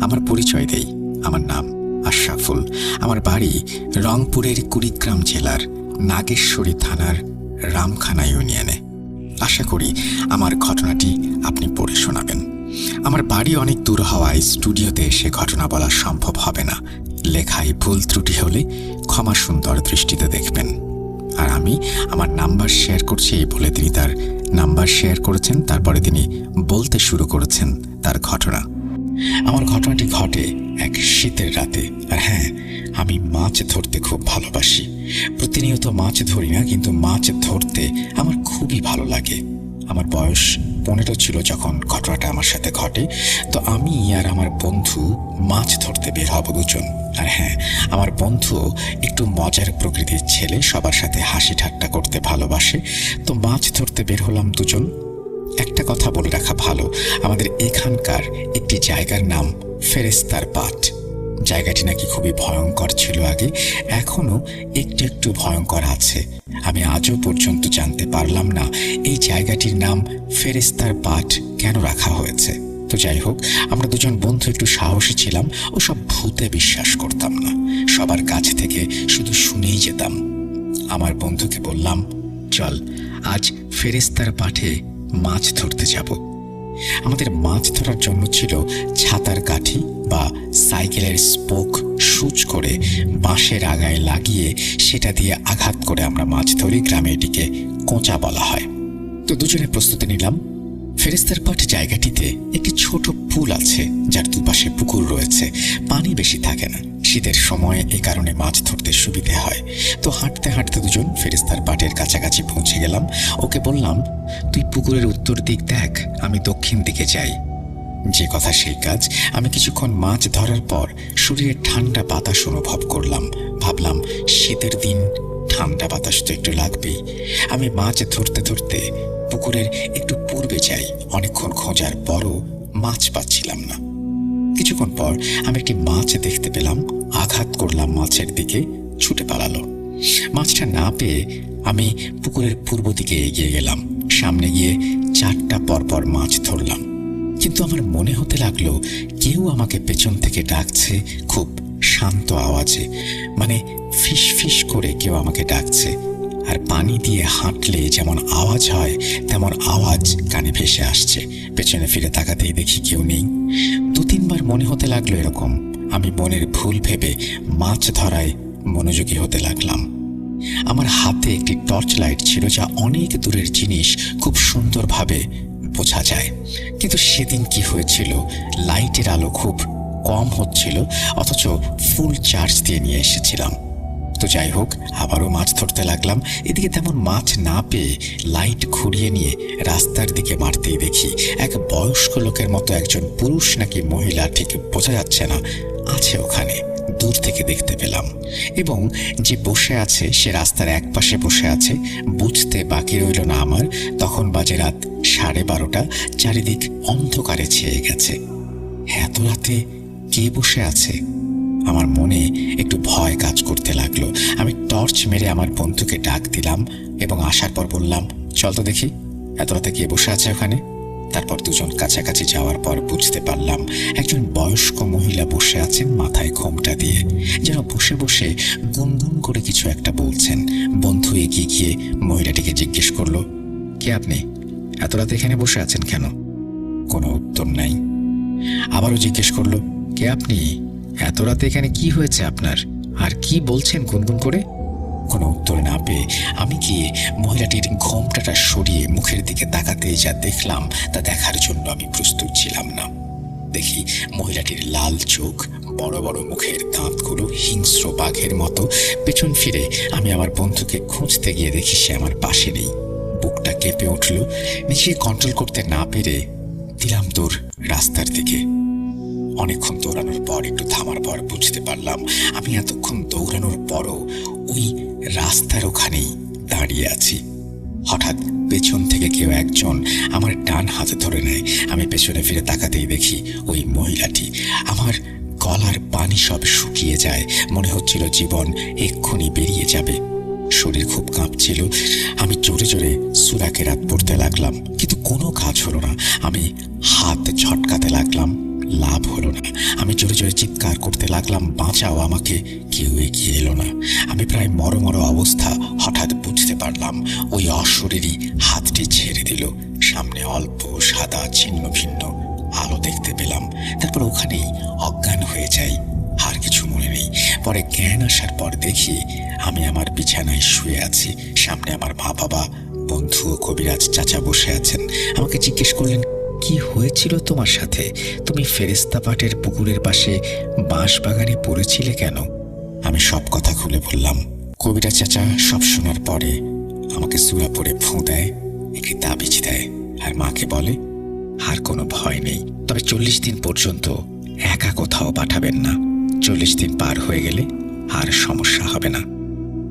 আমার পরিচয় দেই, আমার নাম আশরাফুল। আমার বাড়ি রংপুরের কুড়িগ্রাম জেলার নাগেশ্বরী থানার রামখানা ইউনিয়নে। আশা করি আমার ঘটনাটি আপনি পড়ে শোনাবেন। আমার বাড়ি অনেক দূর হওয়ায় স্টুডিওতে এসে ঘটনা বলা সম্ভব হবে না। লেখায় ভুল ত্রুটি হলে ক্ষমা সুন্দর দৃষ্টিতে দেখবেন। আর আমি আমার নাম্বার শেয়ার করছি বলে তিনি তার নাম্বার শেয়ার করেছেন। তারপরে তিনি বলতে শুরু করেছেন তার ঘটনা। আমার ঘটনাটি ঘটে এক শীতের রাতে। আর হ্যাঁ, আমি মাছ ধরতে খুব ভালোবাসি। প্রতিনিয়ত মাছ ধরি না, কিন্তু মাছ ধরতে আমার খুবই ভালো লাগে। আমার বয়স 15 ছিল যখন ঘটনাটা আমার সাথে ঘটে। তো আমি আর আমার বন্ধু মাছ ধরতে বের হব দুজন। আর হ্যাঁ, আমার বন্ধুও একটু মজার প্রকৃতির ছেলে, সবার সাথে হাসি ঠাট্টা করতে ভালোবাসে। তো মাছ ধরতে বের হলাম দুজন। একটা কথা বলে রাখা ভালো, আমাদের এখানকার একটি জায়গার নাম ফেরেস্তার পাট। জায়গাটি নাকি খুবই ভয়ঙ্কর ছিল আগে, এখনো একটু একটু ভয়ঙ্কর আছে। আমি আজও পর্যন্ত জানতে পারলাম না এই জায়গাটির নাম ফেরেস্তার পাট কেন রাখা হয়েছে। তো যাই হোক, আমরা দুজন বন্ধু একটু সাহসী ছিলাম, ওসব ভূতে বিশ্বাস করতাম না, সবার কাছ থেকে শুধু শুনেই যেতাম। আমার বন্ধুকে বললাম, চল আজ ফেরেস্তার পাটে মাছ ধরতে যাব। আমাদের মাছ ধরার জন্য ছিল ছাতার কাঠি বা সাইকেলের স্পোক সুচ করে বাঁশের আগায় লাগিয়ে সেটা দিয়ে আঘাত করে আমরা মাছ ধরি। গ্রামে এটিকে কোঁচা বলা হয়। তো দুজনে প্রস্তুতি নিলাম। ফেরেস্তার পাট জায়গাটিতে একটি ছোট পুল আছে, যার দুপাশে পুকুর রয়েছে। পানি বেশি থাকে না, শীতের সময় এই কারণে মাছ ধরতে সুবিধে হয়। তো হাঁটতে হাঁটতে দুজন ফেরেস্তার পাটের কাছাকাছি পৌঁছে গেলাম। ওকে বললাম, তুই পুকুরের উত্তর দিক দেখ, আমি দক্ষিণ দিকে যাই। যে কথা সেই কাজ। আমি কিছুক্ষণ মাছ ধরার পর শরীরে ঠান্ডা বাতাস অনুভব করলাম। ভাবলাম, শীতের দিন ঠান্ডা বাতাস তো একটু লাগবেই। আমি মাছ ধরতে ধরতে পুকুরের একটু পূর্বে যাই। অনেকক্ষণ খোঁজার পরও মাছ পাচ্ছিলাম না। কিছুক্ষণ পর আমি একটি মাছ দেখতে পেলাম। আঘাত করলাম মাছের দিকে, ছুটে পালালো। মাছটা না পেয়ে আমি পুকুরের পূর্ব দিকে এগিয়ে গেলাম। সামনে গিয়ে 4টা পরপর মাছ ধরলাম, কিন্তু আমার মনে হতে লাগলো কেউ আমাকে পেছন থেকে ডাকছে, খুব শান্ত আওয়াজে, মানে ফিস ফিস করে কেউ আমাকে ডাকছে। আর পানি দিয়ে হাঁটলে যেমন আওয়াজ হয় তেমন আওয়াজ কানে ভেসে আসছে। পেছনে ফিরে তাকাতেই দেখি কেউ নেই। 2-3 বার মনে হতে লাগলো এরকম। আমি মনের ভুল ভেবে মাছ ধরায় মনোযোগী হতে লাগলাম। আমার হাতে একটি টর্চ লাইট ছিল, যা অনেক দূরের জিনিস খুব সুন্দরভাবে বোঝা যায়। কিন্তু সেদিন কি হয়েছিল, লাইটের আলো খুব কম হচ্ছিল, অথচ ফুল চার্জ দিয়ে নিয়ে এসেছিলাম। তো যাই হোক, আবারও মাছ ধরতে লাগলাম। এদিকে তেমন মাছ না পেয়ে লাইট ঘুরিয়ে নিয়ে রাস্তার দিকে মারতেই দেখি এক বয়স্ক লোকের মতো একজন পুরুষ নাকি মহিলা ঠিক বোঝা যাচ্ছে না, আছে ওখানে। দূর থেকে দেখতে পেলাম, এবং যে বসে আছে সে রাস্তার এক পাশে বসে আছে। বুঝতে বাকি রইল না আমার, তখন বাজে রাত 12:30। চারিদিক অন্ধকারে ছেয়ে গেছে। এত রাতে কে বসে আছে? আমার মনে একটু ভয় কাজ করতে লাগলো। আমি টর্চ মেরে আমার বন্ধুকে ডাক দিলাম এবং আসার পর বললাম, চল তো দেখি এত রাতে কে বসে আছে ওখানে। তারপর দুজন কাছাকাছি যাওয়ার পর বুঝতে পারলাম একজন বয়স্ক মহিলা বসে আছেন মাথায় ঘোমটা দিয়ে, যেন বসে বসে গুনগুন করে কিছু একটা বলছেন। বন্ধু এগিয়ে গিয়ে মহিলাটিকে জিজ্ঞেস করলো, কে আপনি? এত রাতে এখানে বসে আছেন কেন? কোনো উত্তর নাই। আবারও জিজ্ঞেস করলো, কে আপনি? এত রাতে এখানে কি হয়েছে আপনার? আর কি বলছেন গুনগুন করে? কোনো উত্তর না পেয়ে আমি গিয়ে মহিলাটির ঘোমটাটা সরিয়ে মুখের দিকে তাকাতে যা দেখলাম তা দেখার জন্য আমি প্রস্তুত ছিলাম না। দেখি মহিলাটির লাল চোখ, বড় বড় মুখের দাঁতগুলো হিংস্র বাঘের মতো। পেছন ফিরে আমি আমার বন্ধুকে খুঁজতে গিয়ে দেখি সে আমার পাশে নেই। বুকটা কেঁপে উঠল। নিজেকে কন্ট্রোল করতে না পেরে দিলাম দৌড় রাস্তার দিকে। অনেকক্ষণ দৌড়ানোর পর, একটু থামার পর বুঝতে পারলাম আমি এতক্ষণ দৌড়ানোর পরও ওই রাস্তার ওখানেই দাঁড়িয়ে আছি। হঠাৎ পেছন থেকে কেউ একজন আমার ডান হাতে ধরে নেয়। আমি পেছনে ফিরে তাকাতেই দেখি ওই মহিলাটি। আমার গলার পানি সব শুকিয়ে যায়, মনে হচ্ছিল জীবন এক্ষুনি বেরিয়ে যাবে। শরীর খুব কাঁপছিল। আমি জোরে জোরে সূরা কেরাত পড়তে লাগলাম, কিন্তু কোনো কাজ হলো না। আমি হাত ঝটকাতে লাগলাম, লাভ হলো না। আমি জোরে জোরে চিৎকার করতে লাগলাম, বাঁচাও আমাকে। কেউ এগিয়ে এলো না। আমি প্রায় মরমর অবস্থা হঠাৎ বুঝতে পারলাম ওই অশরীরী হাতটি ছেড়ে দিল। সামনে অল্প সাদা ছিন্ন ভিন্ন আলো দেখতে পেলাম। তারপর ওখানেই অজ্ঞান হয়ে যাই। আর কিছু মনে নেই। পরে জ্ঞান আসার পর দেখি আমি আমার বিছানায় শুয়ে আছি। সামনে আমার মা বাবা, বন্ধু ও কবিরাজ চাচা বসে আছেন। আমাকে জিজ্ঞেস করলেন, কি হয়েছিল তোমার সাথে? তুমি ফেরেস্তা পাটের পুকুরের পাশে বাঁশ বাগানে পড়েছিলে কেন? আমি সব কথা খুলে বললাম। কবিরাজ চাচা সব শোনার পরে আমাকে সূরা পড়ে ফুঁ দেয়, একটি তাবিজ দেয়, আর মাকে বলে, আর কোনো ভয় নেই, তবে 40 দিন পর্যন্ত একা কোথাও পাঠাবেন না। 40 দিন পার হয়ে গেলে আর সমস্যা হবে না।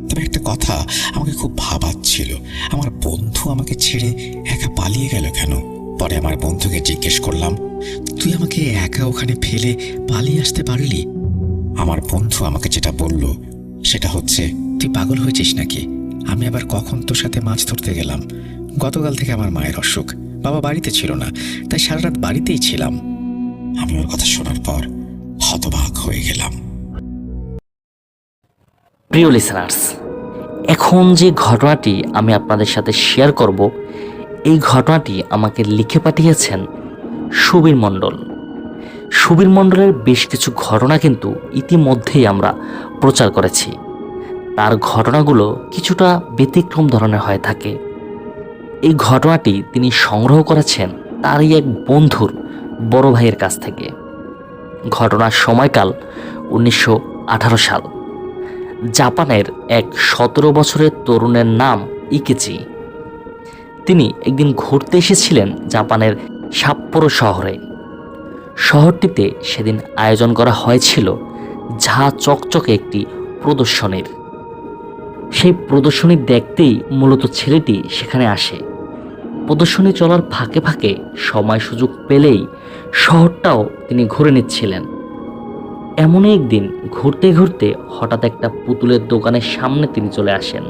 তবে একটা কথা আমাকে খুব ভাবাচ্ছিল, আমার বন্ধু আমাকে ছেড়ে একা পালিয়ে গেল কেন? পরে আমার বন্ধুকে জিজ্ঞেস করলাম, তুই আমাকে একা ওখানে ফেলে পালিয়ে আসতে পারলি? আমার বন্ধু আমাকে যেটা বলল সেটা হচ্ছে, তুই পাগল হয়েছিস নাকি? আমি আবার কখন তোর সাথে মাছ ধরতে গেলাম? গতকাল থেকে আমার মায়ের অসুখ, বাবা বাড়িতে ছিল না, তাই সারা রাত বাড়িতেই ছিলাম। আমি ওর কথা শোনার পর হতবাক হয়ে গেলাম। প্রিয় লিসেনার্স, এখন যে ঘটনাটি আমি আপনাদের সাথে শেয়ার করব, এই ঘটনাটি আমাকে লিখে পাঠিয়েছেন সুবীর মণ্ডল। সুবীর মণ্ডলের বেশ কিছু ঘটনা কিন্তু ইতিমধ্যেই আমরা প্রচার করেছি। তার ঘটনাগুলো কিছুটা ব্যতিক্রম ধরনের হয়ে থাকে। এই ঘটনাটি তিনি সংগ্রহ করেছেন তারই এক বন্ধুর বড় ভাইয়ের কাছ থেকে। ঘটনার সময়কাল 1918 সাল। জাপানের এক 17 বছরের তরুণের নাম ইকেচি। তিনি একদিন ঘুরতে এসেছিলেন জাপানের সাপ্পোরো শহরে। শহরটিতে সেদিন আয়োজন করা হয়েছিল ঝা চকচকে একটি প্রদর্শনীর। সেই প্রদর্শনী দেখতেই মূলত ছেলেটি সেখানে আসে। প্রদর্শনী চলার ফাঁকে ফাঁকে সময় সুযোগ পেলেই শহরটাও তিনি ঘুরে নিচ্ছিলেন। এমনই একদিন ঘুরতে ঘুরতে হঠাৎ একটা পুতুলের দোকানের সামনে তিনি চলে আসেন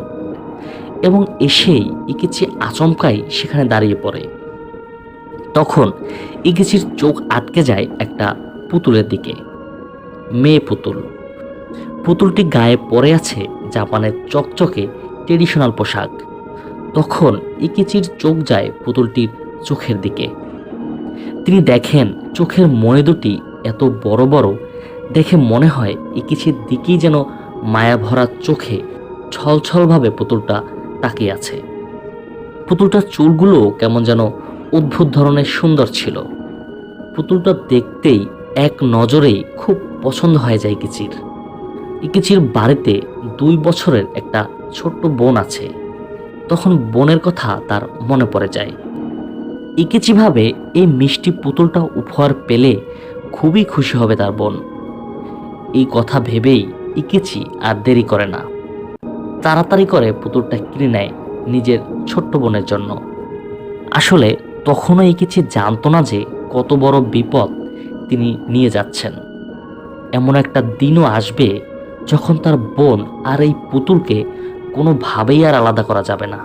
এবং এসেই ইকেচি আচমকাই সেখানে দাঁড়িয়ে পড়ে। তখন ইকেচির চোখ আটকে যায় একটা পুতুলের দিকে। মেয়ে পুতুল। পুতুলটি গায়ে পরে আছে জাপানের চকচকে ট্রেডিশনাল পোশাক। তখন ইকেচির চোখ যায় পুতুলটির চোখের দিকে। তিনি দেখেন চোখের মণি দুটি এত বড় বড়, দেখে মনে হয় ইকেচির দিকেই যেন মায়া ভরা চোখে ছলছলভাবে পুতুলটা তাকিয়ে আছে। পুতুলটার চুলগুলো কেমন যেন অদ্ভুত ধরনের সুন্দর ছিল। পুতুলটা দেখতেই এক নজরেই খুব পছন্দ হয়ে যায় ইকেচির। ইকেচির বাড়িতে 2 বছরের একটা ছোট্ট বোন আছে। তখন বোনের কথা তার মনে পড়ে যায়। ইকেচি ভাবে এই মিষ্টি পুতুলটা উপহার পেলে খুবই খুশি হবে তার বোন। এই কথা ভেবেই ইকেচি আর দেরি করে না, তাড়াতাড়ি করে পুতুলটা কিনে নেয় নিজের ছোট্ট বোনের জন্য। আসলে তখনও ইকেচি জানতো না যে কত বড় বিপদ তিনি নিয়ে যাচ্ছেন। এমন একটা দিনও আসবে যখন তার বোন আর এই পুতুলকে কোনোভাবেই আর আলাদা করা যাবে না।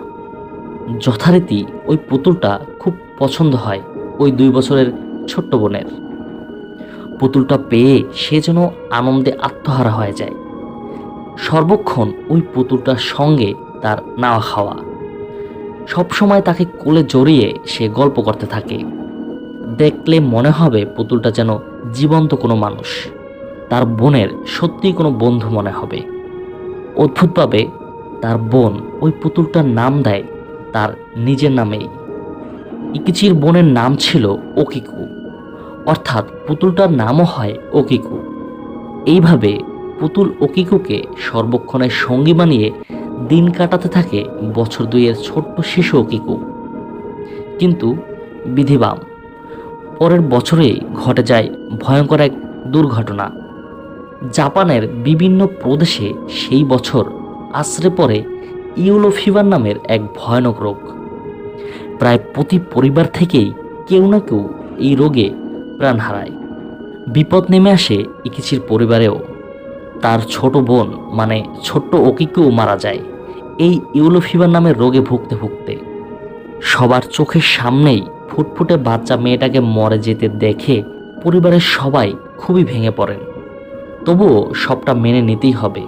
যথারীতি ওই পুতুলটা খুব পছন্দ হয় ওই 2 বছরের ছোট্ট বোনের। পুতুলটা পেয়ে সে যেন আনন্দে আত্মহারা হয়ে যায়। সর্বক্ষণ ওই পুতুলটার সঙ্গে তার নাওয়া খাওয়া। সবসময় তাকে কোলে জড়িয়ে সে গল্প করতে থাকে। দেখলে মনে হবে পুতুলটা যেন জীবন্ত কোনো মানুষ, তার বোনের সত্যিই কোনো বন্ধু মনে হবে। অদ্ভুতভাবে তার বোন ওই পুতুলটার নাম দেয় তার নিজের নামেই। ইকেচির বোনের নাম ছিল ওকিকু, অর্থাৎ পুতুলটার নামও হয় ওকিকু। এইভাবে পুতুল ওকিকুকে সর্বক্ষণের সঙ্গী বানিয়ে দিন কাটাতে থাকে বছর 2-এর ছোট্ট শিশু ওকিকু। কিন্তু বিধিবাম, পরের বছরেই ঘটে যায় ভয়ঙ্কর এক দুর্ঘটনা। জাপানের বিভিন্ন প্রদেশে সেই বছর আছড়ে পড়ে ইয়েলো ফিভার নামের এক ভয়ানক রোগ। প্রায় প্রতি পরিবার থেকেই কেউ না কেউ এই রোগে প্রাণ হারায়। বিপদ নেমে আসে ইকেচির পরিবারেও। তার ছোট বোন মানে ছোট্ট ওকিকুও মারা যায় এই ইয়েলো ফিভার নামের রোগে ভুগতে ভুগতে। সবার চোখের সামনেই ফুটফুটে বাচ্চা মেয়েটাকে মরে যেতে দেখে পরিবারের সবাই খুবই ভেঙে পড়েন। তবুও সবটা মেনে নিতেই হবে।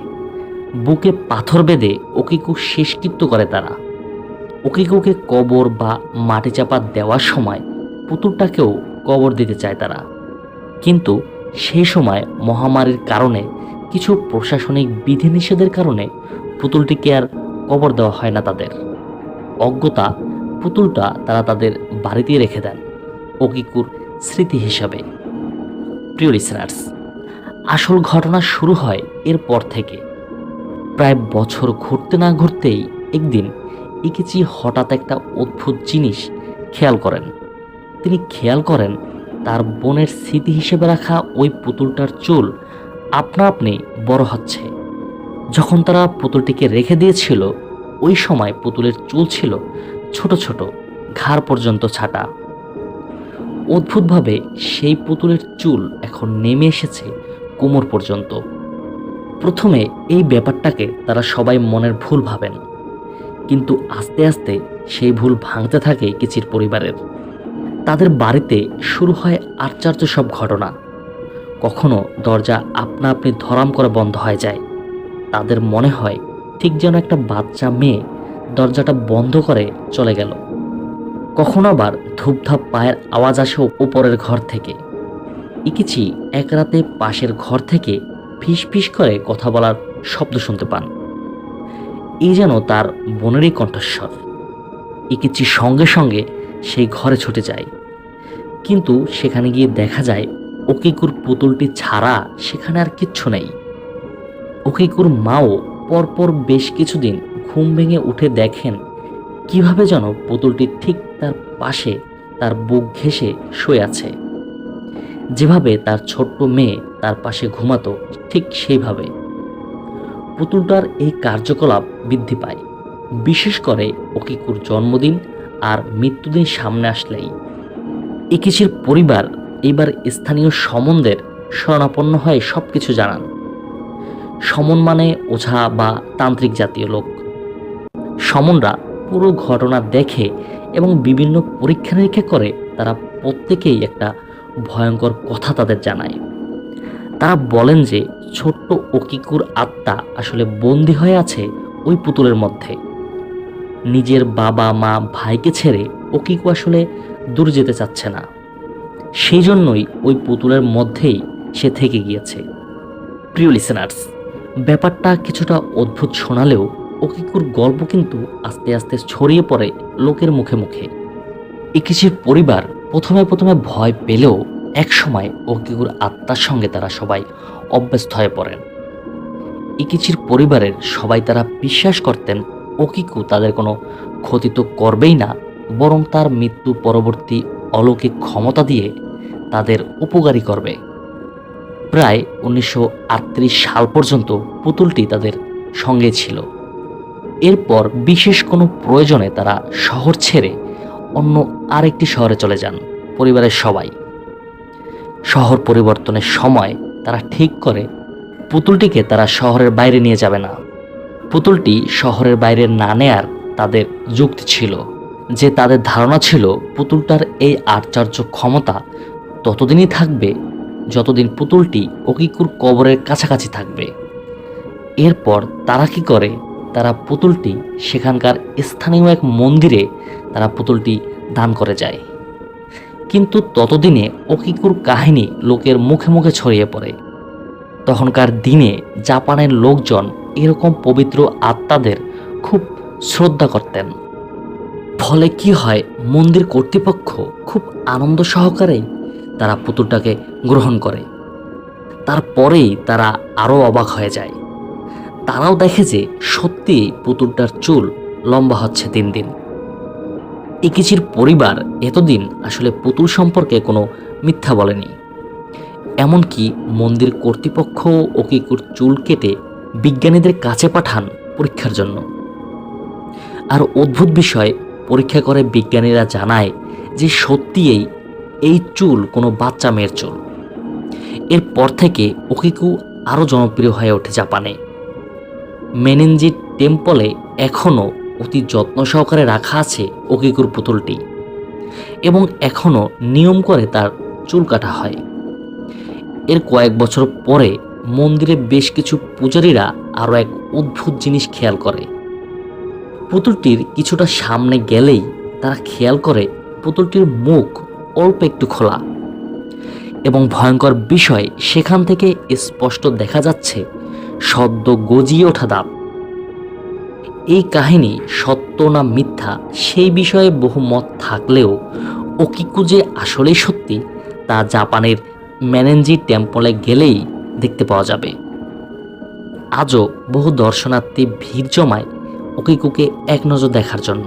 বুকে পাথর বেঁধে ওকিকু শেষকৃত্য করে তারা। ওকিকুকে কবর বা মাটি চাপা দেওয়ার সময় পুতুলটাকেও কবর দিতে চায় তারা। কিন্তু সেই সময় মহামারীর কারণে কিছু প্রশাসনিক বিধিনিষেধের কারণে পুতুলটিকে আর কবর দেওয়া হয় না তাদের। অজ্ঞতা পুতুলটা তারা তাদের বাড়িতেই রেখে দেন ওকিকুর স্মৃতি হিসাবে। প্রিয় লিসেনার্স, আসল ঘটনা শুরু হয় এরপর থেকে। প্রায় বছর ঘুরতে না ঘুরতেই একদিন ইকিচি হঠাৎ একটা অদ্ভুত জিনিস খেয়াল করেন। তিনি খেয়াল করেন তার বোনের স্মৃতি হিসেবে রাখা ওই পুতুলটার চুল আপনা আপনি বড় হচ্ছে। যখন তারা পুতুলটিকে রেখে দিয়েছিল ওই সময় পুতুলের চুল ছিল ছোট ছোট, ঘাড় পর্যন্ত ছাটা। অদ্ভুতভাবে সেই পুতুলের চুল এখন নেমে এসেছে কোমর পর্যন্ত। প্রথমে এই ব্যাপারটাকে তারা সবাই মনের ভুল ভাবেন, কিন্তু আস্তে আস্তে সেই ভুল ভাঙতে থাকে কিচির পরিবারের। তাদের বাড়িতে শুরু হয় আশ্চর্য সব ঘটনা। কখনো দরজা আপনা আপনি ধরাম করে বন্ধ হয়ে যায়। তাদের মনে হয় ঠিক যেন একটা বাচ্চা মেয়ে দরজাটা বন্ধ করে চলে গেল। কখনো আবার ধূপধাপ পায়ের আওয়াজ আসে উপরের ঘর থেকে। ইকিচি এক রাতে পাশের ঘর থেকে ফিস ফিস করে কথা বলার শব্দ শুনতে পান। এই যেন তার বোনেরই কণ্ঠস্বর। ইকিচি সঙ্গে সঙ্গে সেই ঘরে ছুটে যায়, কিন্তু সেখানে গিয়ে দেখা যায় ওকিকুর পুতুলটি ছাড়া সেখানে আর কিচ্ছু নেই। ওকিকুর মাও পরপর বেশ কিছুদিন ঘুম ভেঙে উঠে দেখেন কিভাবে যেন পুতুলটি ঠিক তার পাশে তার বুক ঘেঁষে শুয়ে আছে। যেভাবে তার ছোট্ট মেয়ে তার পাশে ঘুমাতো ঠিক সেইভাবে। পুতুলটার এই কার্যকলাপ বৃদ্ধি পায়, বিশেষ করে ওকিকুর জন্মদিন আর মৃত্যুদিন সামনে আসলেই। ইকিচির পরিবার এইবার স্থানীয় সমনদের শরণাপন্ন হয়ে সব কিছু জানান। সমন মানে ওঝা বা তান্ত্রিক জাতীয় লোক। সমনরা পুরো ঘটনা দেখে এবং বিভিন্ন পরীক্ষা নিরীক্ষা করে তারা প্রত্যেকেই একটা ভয়ঙ্কর কথা তাদের জানায়। তারা বলেন যে ছোট্ট ওকিকুর আত্মা আসলে বন্দী হয়ে আছে ওই পুতুলের মধ্যে। নিজের বাবা মা ভাইকে ছেড়ে ওকিকু আসলে দূর যেতে চাচ্ছে না, সেই জন্যই ওই পুতুলের মধ্যেই সে থেকে গিয়েছে। প্রিয় লিসেনার্স, ব্যাপারটা কিছুটা অদ্ভুত শোনালেও ওকিকুর গল্প কিন্তু আস্তে আস্তে ছড়িয়ে পড়ে লোকের মুখে মুখে। ইকিচির পরিবার প্রথমে ভয় পেলেও একসময় ওকিকুর আত্মার সঙ্গে তারা সবাই অভ্যস্ত হয়ে পড়েন। ইকিচির পরিবারের সবাই তারা বিশ্বাস করতেন ওকিকু তাদের কোনো ক্ষতি তো করবেই না, বরং তার মৃত্যু পরবর্তী অলৌকিক ক্ষমতা দিয়ে তাদের উপকারী করবে। প্রায় 1938 সাল পর্যন্ত পুতুলটি তাদের সঙ্গে ছিল। এরপর বিশেষ কোনো প্রয়োজনে তারা শহর ছেড়ে অন্য আরেকটি শহরে চলে যান পরিবারের সবাই। শহর পরিবর্তনের সময় তারা ঠিক করে পুতুলটিকে তারা শহরের বাইরে নিয়ে যাবে না। পুতুলটি শহরের বাইরে না নেয়ার তাদের যুক্তি ছিল যে তাদের ধারণা ছিল পুতুলটার এই আশ্চর্য ক্ষমতা ততদিনই থাকবে যতদিন পুতুলটি ওকিকুর কবরের কাছাকাছি থাকবে। এরপর তারা কি করে, তারা পুতুলটি সেখানকার স্থানীয় এক মন্দিরে তারা পুতুলটি দান করে যায়। কিন্তু ততদিনে ওকিকুর কাহিনী লোকের মুখে মুখে ছড়িয়ে পড়ে। তখনকার দিনে জাপানের লোকজন এরকম পবিত্র আত্মাদের খুব শ্রদ্ধা করতেন। ফলে কি হয়, মন্দির কর্তৃপক্ষ খুব আনন্দ সহকারে তারা পুতুলটাকে গ্রহণ করে। তারপরেই তারা আরও অবাক হয়ে যায়। তারাও দেখে যে সত্যি পুতুলটার চুল লম্বা হচ্ছে দিন দিন। ইকিচির পরিবার এতদিন আসলে পুতুল সম্পর্কে কোনো মিথ্যা বলেনি। এমনকি মন্দির কর্তৃপক্ষ ওকিকুর চুল কেটে বিজ্ঞানীদের কাছে পাঠান পরীক্ষার জন্য। আর অদ্ভুত বিষয়, পরীক্ষা করে বিজ্ঞানীরা জানায় যে সত্যিই এই চুল কোনো বাচ্চা মেয়ের চুল। এরপর থেকে ওকিকু আরও জনপ্রিয় হয়ে ওঠে জাপানে। মেনেনজি টেম্পলে এখনও অতি যত্ন সহকারে রাখা আছে ওকিকুর পুতুলটি, এবং এখনও নিয়ম করে তার চুল কাটা হয়। এর কয়েক বছর পরে মন্দিরে বেশ কিছু পূজারীরা আরও এক অদ্ভুত জিনিস খেয়াল করে। পুতুলটির কিছুটা সামনে গেলেই তারা খেয়াল করে পুতুলটির মুখ অল্প একটু খোলা, এবং ভয়ঙ্কর বিষয় সেখান থেকে স্পষ্ট দেখা যাচ্ছে সদ্য গজিয়ে ওঠা দাঁত। এই কাহিনী সত্য না মিথ্যা সেই বিষয়ে বহু মত থাকলেও ওকিকু যে আসলেই সত্যি তা জাপানের ম্যানেনজি টেম্পলে গেলেই দেখতে পাওয়া যাবে। আজও বহু দর্শনার্থী ভিড় জমায় ওকিকুকে এক নজর দেখার জন্য।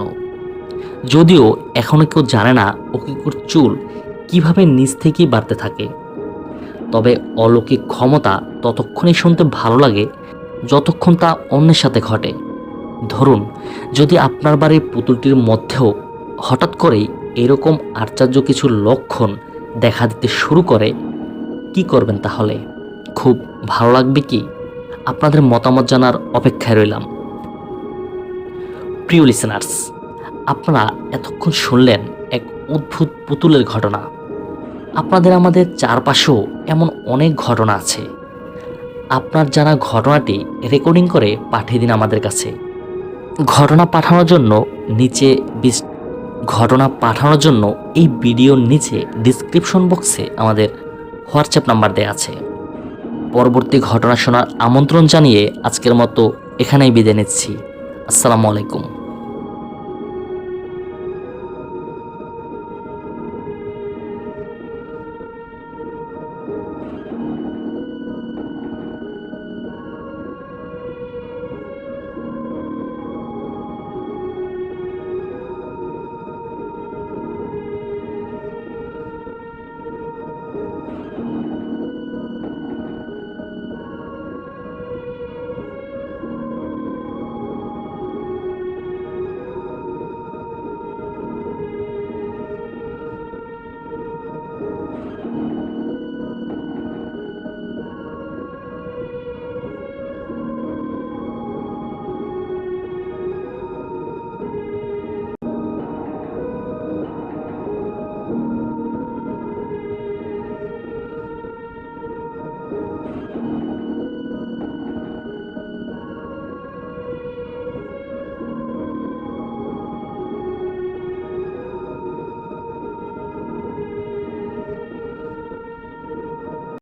যদিও এখনো কেউ জানে না ওকিকুর চুল কিভাবে নিচ থেকেই বাড়তে থাকে, তবে অলৌকিক ক্ষমতা ততক্ষণই শুনতে ভালো লাগে যতক্ষণ তা অন্যের সাথে ঘটে। ধরুন, যদি আপনার বাড়ির পুতুলটির মধ্যেও হঠাৎ করেই এরকম আশ্চর্য কিছু লক্ষণ দেখা দিতে শুরু করে, কি করবেন তাহলে? খুব ভালো লাগবে কি? আপনাদের মতামত জানার অপেক্ষায় রইলাম। প্রিয় লিসেনার্স, আপনারা এতক্ষণ শুনলেন এক অদ্ভুত পুতুলের ঘটনা। আপনাদের আমাদের চারপাশেও এমন অনেক ঘটনা আছে। আপনার জানা ঘটনাটি রেকর্ডিং করে পাঠিয়ে দিন আমাদের কাছে। ঘটনা পাঠানোর জন্য এই ভিডিওর নিচে ডিসক্রিপশন বক্সে আমাদের হোয়াটসঅ্যাপ নাম্বার দেওয়া আছে। পরবর্তী ঘটনা শোনার আমন্ত্রণ জানিয়ে আজকের মতো এখানেই বিদায় নিচ্ছি। আসসালামু আলাইকুম।